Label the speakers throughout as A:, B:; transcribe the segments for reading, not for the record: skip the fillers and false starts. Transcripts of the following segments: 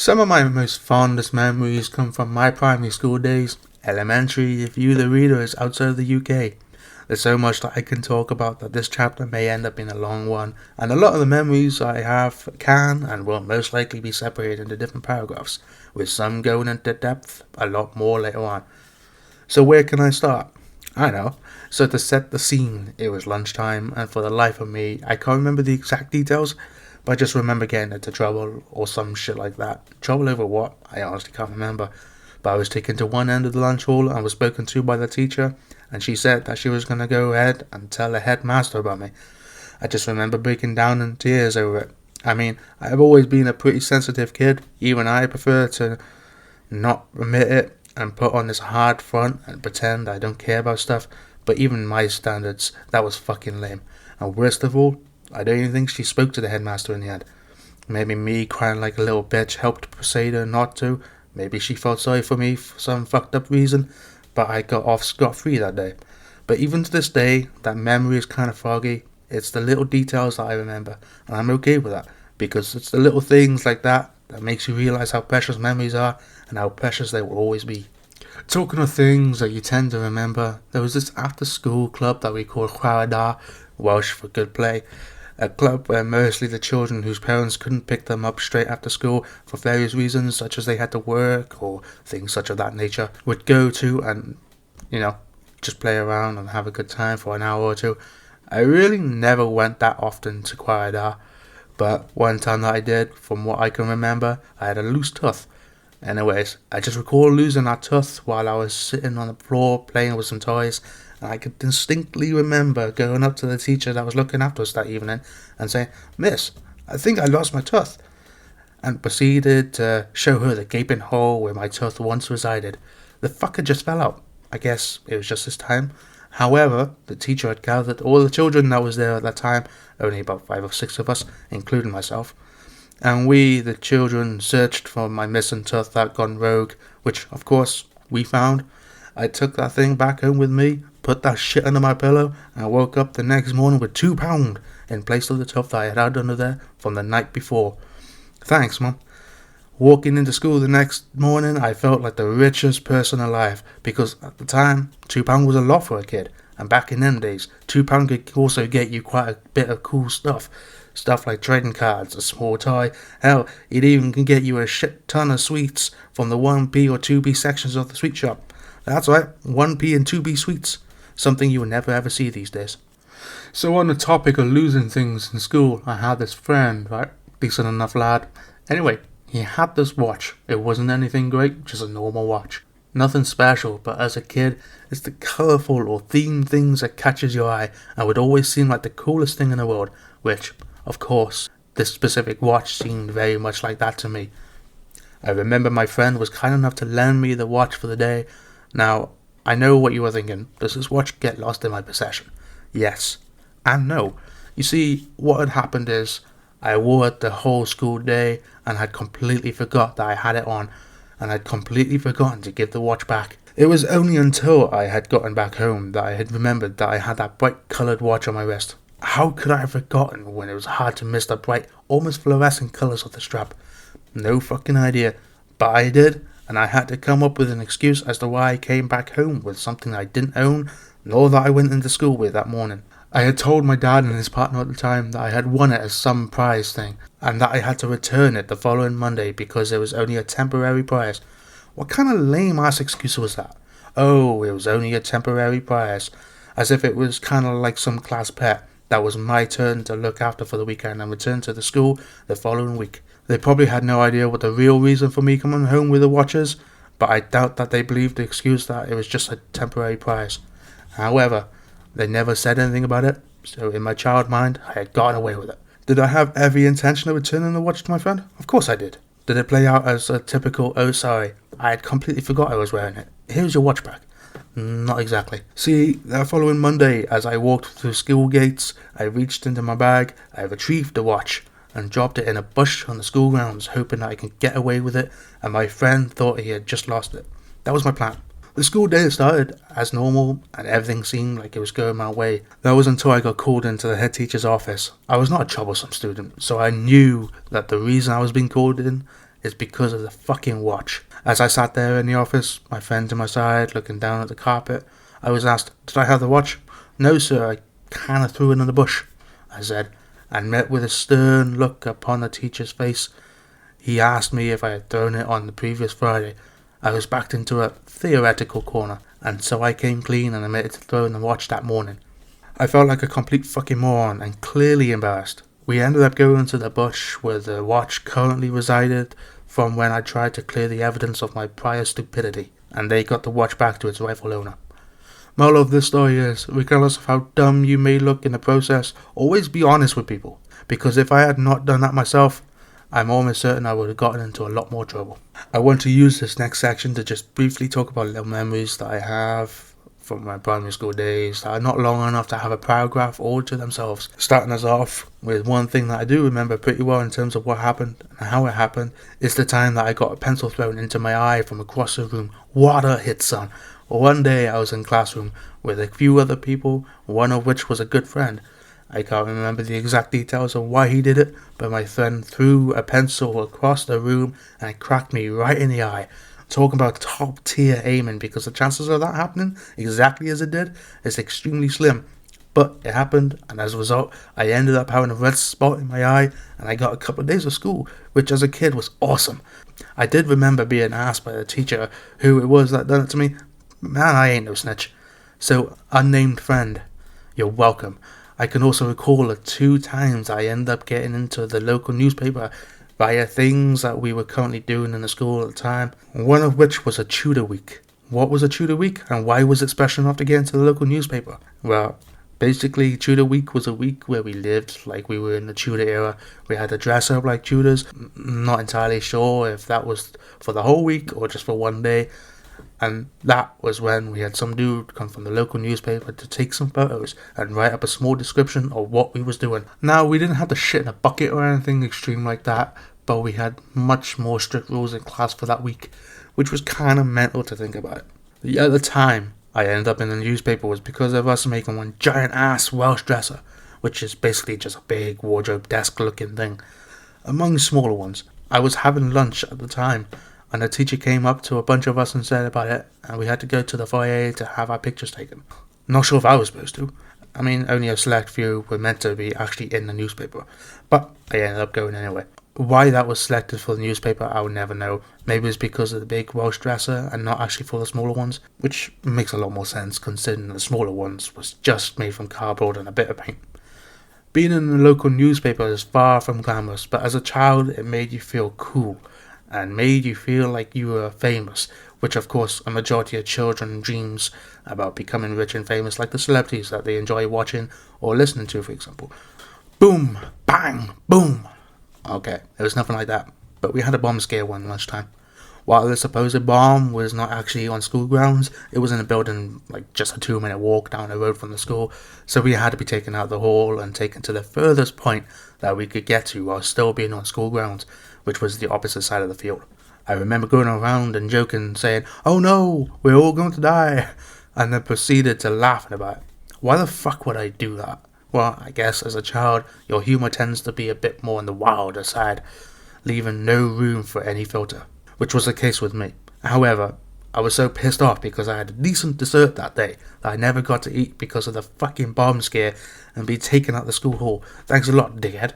A: Some of my most fondest memories come from my primary school days, elementary if you the reader is outside of the UK. There's so much that I can talk about that this chapter may end up being a long one, and a lot of the memories I have can and will most likely be separated into different paragraphs, with some going into depth a lot more later on. So where can I start? I know. So to set the scene, it was lunchtime, and for the life of me, I can't remember the exact details, but I just remember getting into trouble or some shit like that. Trouble over what? I honestly can't remember. But I was taken to one end of the lunch hall and was spoken to by the teacher, and she said that she was going to go ahead and tell the headmaster about me. I just remember breaking down in tears over it. I mean, I've always been a pretty sensitive kid. Even I prefer to not admit it and put on this hard front and pretend I don't care about stuff. But even my standards, that was fucking lame. And worst of all, I don't even think she spoke to the headmaster in the end. Maybe me crying like a little bitch helped persuade her not to. Maybe she felt sorry for me for some fucked up reason, but I got off scot-free that day. But even to this day, that memory is kind of foggy. It's the little details that I remember, and I'm okay with that, because it's the little things like that that makes you realise how precious memories are, and how precious they will always be. Talking of things that you tend to remember, there was this after-school club that we called Chwarae, Welsh for good play. A club where mostly the children whose parents couldn't pick them up straight after school for various reasons, such as they had to work or things such of that nature, would go to and, just play around and have a good time for an hour or two. I really never went that often to Chwarae, but one time that I did, from what I can remember, I had a loose tooth. Anyways, I just recall losing that tooth while I was sitting on the floor playing with some toys, and I could distinctly remember going up to the teacher that was looking after us that evening and saying, "Miss, I think I lost my tooth," and proceeded to show her the gaping hole where my tooth once resided. The fucker just fell out. I guess it was just this time. However, the teacher had gathered all the children that was there at that time, only about 5 or 6 of us, including myself, and we, the children, searched for my missing tooth that had gone rogue, which, of course, we found. I took that thing back home with me, put that shit under my pillow, and woke up the next morning with £2 in place of the tooth that I had under there from the night before. Thanks, Mum. Walking into school the next morning, I felt like the richest person alive, because at the time, £2 was a lot for a kid, and back in them days, £2 could also get you quite a bit of cool stuff. Stuff like trading cards, a small toy, hell, it even can get you a shit ton of sweets from the 1p or 2p sections of the sweet shop. That's right, 1p and 2p sweets. Something you will never ever see these days. So on the topic of losing things in school, I had this friend, right? Decent enough lad. Anyway, he had this watch. It wasn't anything great, just a normal watch. Nothing special, but as a kid, it's the colourful or themed things that catches your eye and would always seem like the coolest thing in the world, which, of course, this specific watch seemed very much like that to me. I remember my friend was kind enough to lend me the watch for the day. Now, I know what you were thinking. Does this watch get lost in my possession? Yes. And no. You see, what had happened is, I wore it the whole school day and had completely forgot that I had it on, and I'd completely forgotten to give the watch back. It was only until I had gotten back home that I had remembered that I had that bright coloured watch on my wrist. How could I have forgotten when it was hard to miss the bright, almost fluorescent colours of the strap? No fucking idea. But I did, and I had to come up with an excuse as to why I came back home with something I didn't own, nor that I went into school with that morning. I had told my dad and his partner at the time that I had won it as some prize thing, and that I had to return it the following Monday because it was only a temporary prize. What kind of lame-ass excuse was that? Oh, it was only a temporary prize. As if it was kind of like some class pet that was my turn to look after for the weekend and return to the school the following week. They probably had no idea what the real reason for me coming home with the watch is, but I doubt that they believed the excuse that it was just a temporary prize. However, they never said anything about it, so in my child mind, I had gotten away with it. Did I have every intention of returning the watch to my friend? Of course I did. Did it play out as a typical, "Oh sorry, I had completely forgot I was wearing it. Here's your watch back"? Not exactly. See, that following Monday, as I walked through school gates, I reached into my bag, I retrieved the watch, and dropped it in a bush on the school grounds, hoping that I could get away with it, and my friend thought he had just lost it. That was my plan. The school day started as normal, and everything seemed like it was going my way. That was until I got called into the head teacher's office. I was not a troublesome student, so I knew that the reason I was being called in is because of the fucking watch. As I sat there in the office, my friend to my side, looking down at the carpet, I was asked, did I have the watch? No, sir, I kind of threw it in the bush, I said, and met with a stern look upon the teacher's face. He asked me if I had thrown it on the previous Friday. I was backed into a theoretical corner, and so I came clean and admitted to throwing the watch that morning. I felt like a complete fucking moron and clearly embarrassed. We ended up going to the bush where the watch currently resided from when I tried to clear the evidence of my prior stupidity, and they got the watch back to its rightful owner. Moral of this story is, regardless of how dumb you may look in the process, always be honest with people, because if I had not done that myself, I'm almost certain I would have gotten into a lot more trouble. I want to use this next section to just briefly talk about little memories that I have from my primary school days that are not long enough to have a paragraph all to themselves. Starting us off with one thing that I do remember pretty well in terms of what happened and how it happened is the time that I got a pencil thrown into my eye from across the room. What a hit, son. One day I was in classroom with a few other people, one of which was a good friend. I can't remember the exact details of why he did it, but my friend threw a pencil across the room and it cracked me right in the eye. Talking about top tier aiming, because the chances of that happening exactly as it did is extremely slim. But it happened, and as a result, I ended up having a red spot in my eye, and I got a couple of days of school, which as a kid was awesome. I did remember being asked by the teacher who it was that done it to me. Man, I ain't no snitch. So, unnamed friend, you're welcome. I can also recall the 2 times I ended up getting into the local newspaper via things that we were currently doing in the school at the time, one of which was a tutor week. What was a tutor week, and why was it special enough to get into the local newspaper? Well, basically, tutor week was a week where we lived like we were in the Tudor era. We had to dress up like tutors. Not entirely sure if that was for the whole week or just for one day. And that was when we had some dude come from the local newspaper to take some photos and write up a small description of what we was doing. Now, we didn't have to shit in a bucket or anything extreme like that, but we had much more strict rules in class for that week, which was kind of mental to think about. The other time I ended up in the newspaper was because of us making one giant ass Welsh dresser, which is basically just a big wardrobe desk looking thing. Among smaller ones, I was having lunch at the time, and a teacher came up to a bunch of us and said about it, and we had to go to the foyer to have our pictures taken. Not sure if I was supposed to. I mean, only a select few were meant to be actually in the newspaper, but I ended up going anyway. Why that was selected for the newspaper, I will never know. Maybe it's because of the big Welsh dresser and not actually for the smaller ones, which makes a lot more sense considering the smaller ones was just made from cardboard and a bit of paint. Being in the local newspaper is far from glamorous, but as a child it made you feel cool and made you feel like you were famous, which of course a majority of children dreams about becoming rich and famous like the celebrities that they enjoy watching or listening to, for example. Boom, bang, boom. Okay, it was nothing like that, but we had a bomb scare one lunchtime. While the supposed bomb was not actually on school grounds, it was in a building like just a 2-minute walk down the road from the school, so we had to be taken out of the hall and taken to the furthest point that we could get to while still being on school grounds, which was the opposite side of the field. I remember going around and joking, saying, "Oh no, we're all going to die," and then proceeded to laughing about it. Why the fuck would I do that? Well, I guess as a child, your humour tends to be a bit more on the wilder side, leaving no room for any filter, which was the case with me. However, I was so pissed off because I had a decent dessert that day that I never got to eat because of the fucking bomb scare and be taken out the school hall. Thanks a lot, dickhead.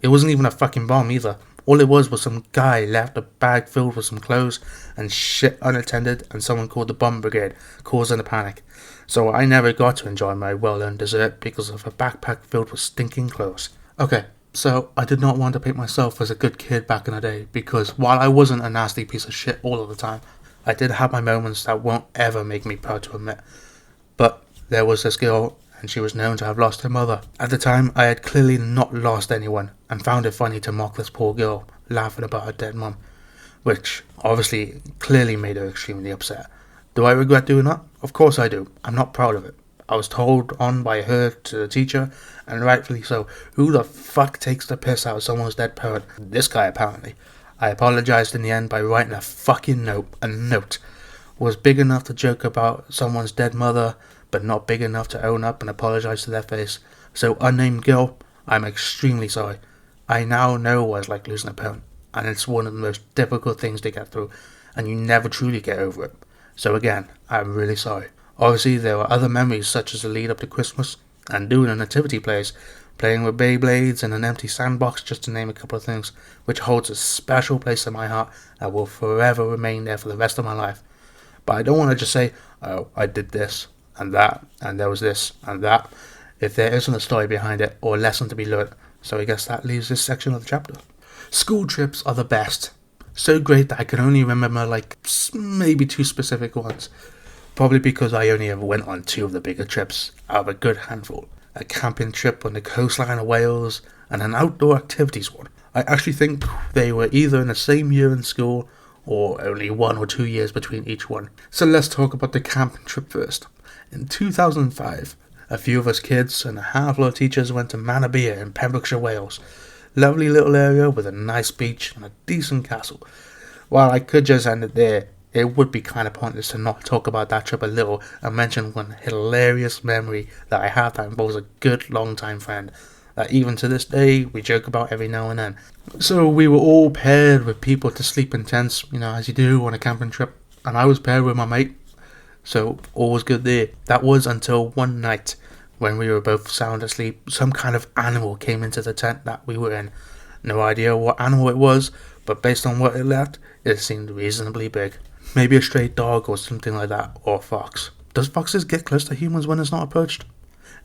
A: It wasn't even a fucking bomb either. All it was some guy left a bag filled with some clothes and shit unattended, and someone called the bomb brigade, causing a panic. So I never got to enjoy my well-earned dessert because of a backpack filled with stinking clothes. Okay, so I did not want to paint myself as a good kid back in the day, because while I wasn't a nasty piece of shit all of the time, I did have my moments that won't ever make me proud to admit. But there was this girl, and she was known to have lost her mother. At the time, I had clearly not lost anyone, and found it funny to mock this poor girl, laughing about her dead mum, which obviously clearly made her extremely upset. Do I regret doing that? Of course I do. I'm not proud of it. I was told on by her to the teacher, and rightfully so. Who the fuck takes the piss out of someone's dead parent? This guy, apparently. I apologized in the end by writing a fucking note. A note was big enough to joke about someone's dead mother, but not big enough to own up and apologize to their face. So, unnamed girl, I'm extremely sorry. I now know what it's like losing a parent. and it's one of the most difficult things to get through, and you never truly get over it. So again, I'm really sorry. Obviously, there were other memories such as the lead up to Christmas and doing a nativity plays, playing with Beyblades in an empty sandbox, just to name a couple of things, which holds a special place in my heart and will forever remain there for the rest of my life. But I don't want to just say, oh, I did this and that, and there was this and that, if there isn't a story behind it or a lesson to be learned. So I guess that leaves this section of the chapter. School trips are the best. So great that I can only remember like maybe 2 specific ones. Probably because I only ever went on 2 of the bigger trips out of a good handful. A camping trip on the coastline of Wales and an outdoor activities one. I actually think they were either in the same year in school or only 1 or 2 years between each one. So let's talk about the camping trip first. In 2005, a few of us kids and a handful of teachers went to Manabia in Pembrokeshire, Wales. Lovely little area with a nice beach and a decent castle. While I could just end it there, it would be kind of pointless to not talk about that trip a little and mention one hilarious memory that I have that involves a good long-time friend that even to this day we joke about every now and then. So we were all paired with people to sleep in tents, as you do on a camping trip, and I was paired with my mate, so all was good there. That was until one night when we were both sound asleep, some kind of animal came into the tent that we were in. No idea what animal it was, but based on what it left, it seemed reasonably big. Maybe a stray dog or something like that, or a fox. Does foxes get close to humans when it's not approached?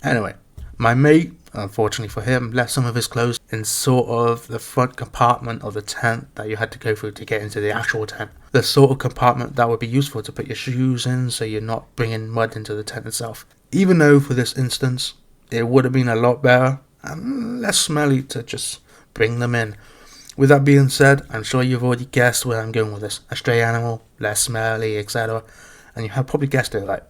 A: Anyway, my mate, unfortunately for him, left some of his clothes in sort of the front compartment of the tent that you had to go through to get into the actual tent. The sort of compartment that would be useful to put your shoes in so you're not bringing mud into the tent itself. Even though for this instance, it would have been a lot better and less smelly to just bring them in. With that being said, I'm sure you've already guessed where I'm going with this. A stray animal, less smelly, etc. And you have probably guessed it right.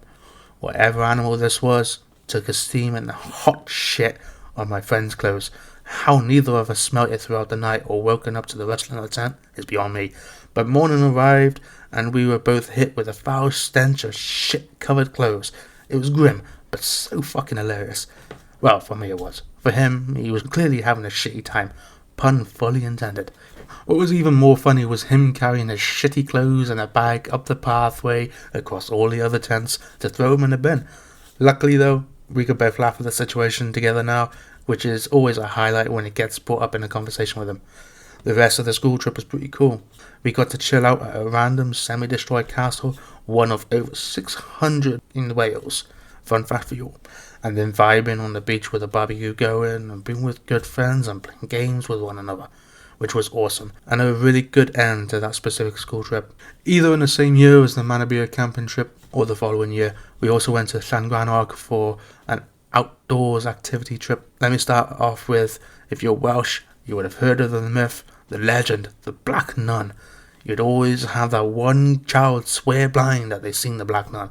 A: Whatever animal this was, took a steam in the hot shit on my friend's clothes. How neither of us smelt it throughout the night or woken up to the rustling of the tent is beyond me. But morning arrived and we were both hit with a foul stench of shit-covered clothes. It was grim, but so fucking hilarious. Well, for me it was. For him, he was clearly having a shitty time. Pun fully intended. What was even more funny was him carrying his shitty clothes and a bag up the pathway across all the other tents to throw them in a bin. Luckily though, we could both laugh at the situation together now, which is always a highlight when it gets brought up in a conversation with him. The rest of the school trip was pretty cool. We got to chill out at a random semi-destroyed castle, one of over 600 in Wales. Fun fact for you. And then vibing on the beach with a barbecue going and being with good friends and playing games with one another, which was awesome, and a really good end to that specific school trip. Either in the same year as the Manabia camping trip or the following year, we also went to Llangrannog for an outdoors activity trip. Let me start off with, if you're Welsh, you would have heard of the myth, the legend, the Black Nun. You'd always have that one child swear blind that they'd seen the Black Nun,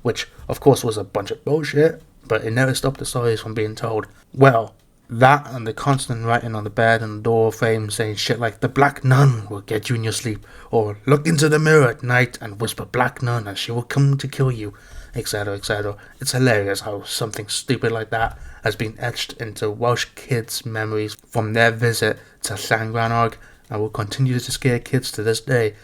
A: which of course was a bunch of bullshit, but it never stopped the stories from being told. Well, that and the constant writing on the bed and the door frame saying shit like, the Black Nun will get you in your sleep, or look into the mirror at night and whisper Black Nun and she will come to kill you, etc, etc. It's hilarious how something stupid like that has been etched into Welsh kids' memories from their visit to Llangrannog and will continue to scare kids to this day.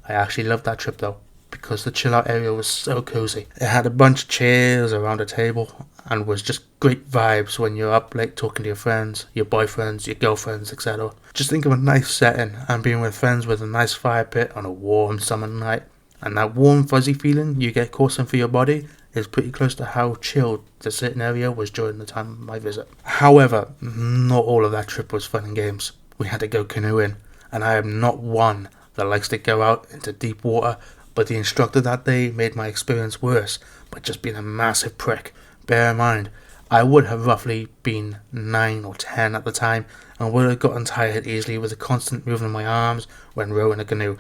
A: I actually loved that trip though, because the chill out area was so cozy. It had a bunch of chairs around a table and was just great vibes when you're up late talking to your friends, your boyfriends, your girlfriends, etc. Just think of a nice setting and being with friends with a nice fire pit on a warm summer night. And that warm fuzzy feeling you get coursing through your body is pretty close to how chilled the certain area was during the time of my visit. However, not all of that trip was fun and games. We had to go canoeing, and I am not one that likes to go out into deep water, but the instructor that day made my experience worse by just being a massive prick. Bear in mind, I would have roughly been 9 or 10 at the time and would have gotten tired easily with the constant movement of my arms when rowing a canoe.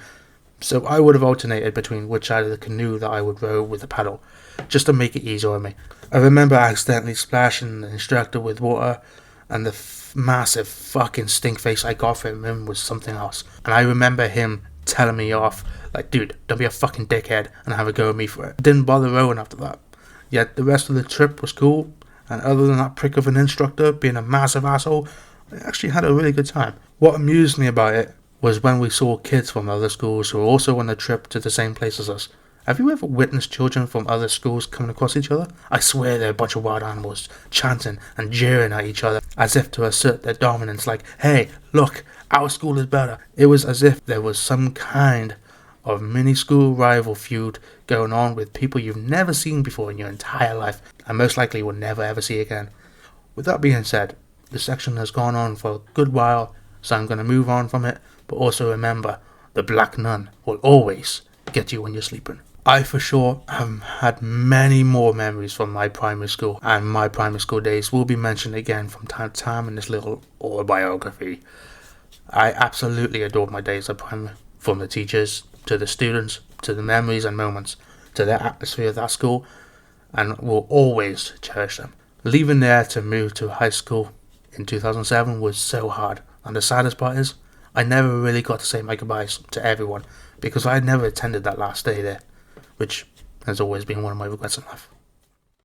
A: So I would have alternated between which side of the canoe that I would row with the paddle, just to make it easier on me. I remember accidentally splashing the instructor with water, and the massive fucking stink face I got from him was something else. And I remember him telling me off, like, dude, don't be a fucking dickhead and have a go at me for it. I didn't bother rowing after that. Yet the rest of the trip was cool, and other than that prick of an instructor being a massive asshole, I actually had a really good time. What amused me about it was when we saw kids from other schools who were also on a trip to the same place as us. Have you ever witnessed children from other schools coming across each other? I swear they're a bunch of wild animals, chanting and jeering at each other, as if to assert their dominance, like, hey, look, our school is better. It was as if there was some kind of mini-school rival feud going on with people you've never seen before in your entire life, and most likely will never ever see again. With that being said, this section has gone on for a good while, so I'm going to move on from it, but also remember, the Black Nun will always get you when you're sleeping. I for sure have had many more memories from my primary school, and my primary school days will be mentioned again from time to time in this little autobiography. I absolutely adored my days at primary, from the teachers, to the students, to the memories and moments, to the atmosphere of that school, and will always cherish them. Leaving there to move to high school in 2007 was so hard, and the saddest part is, I never really got to say my goodbyes to everyone, because I never attended that last day there, which has always been one of my regrets in life.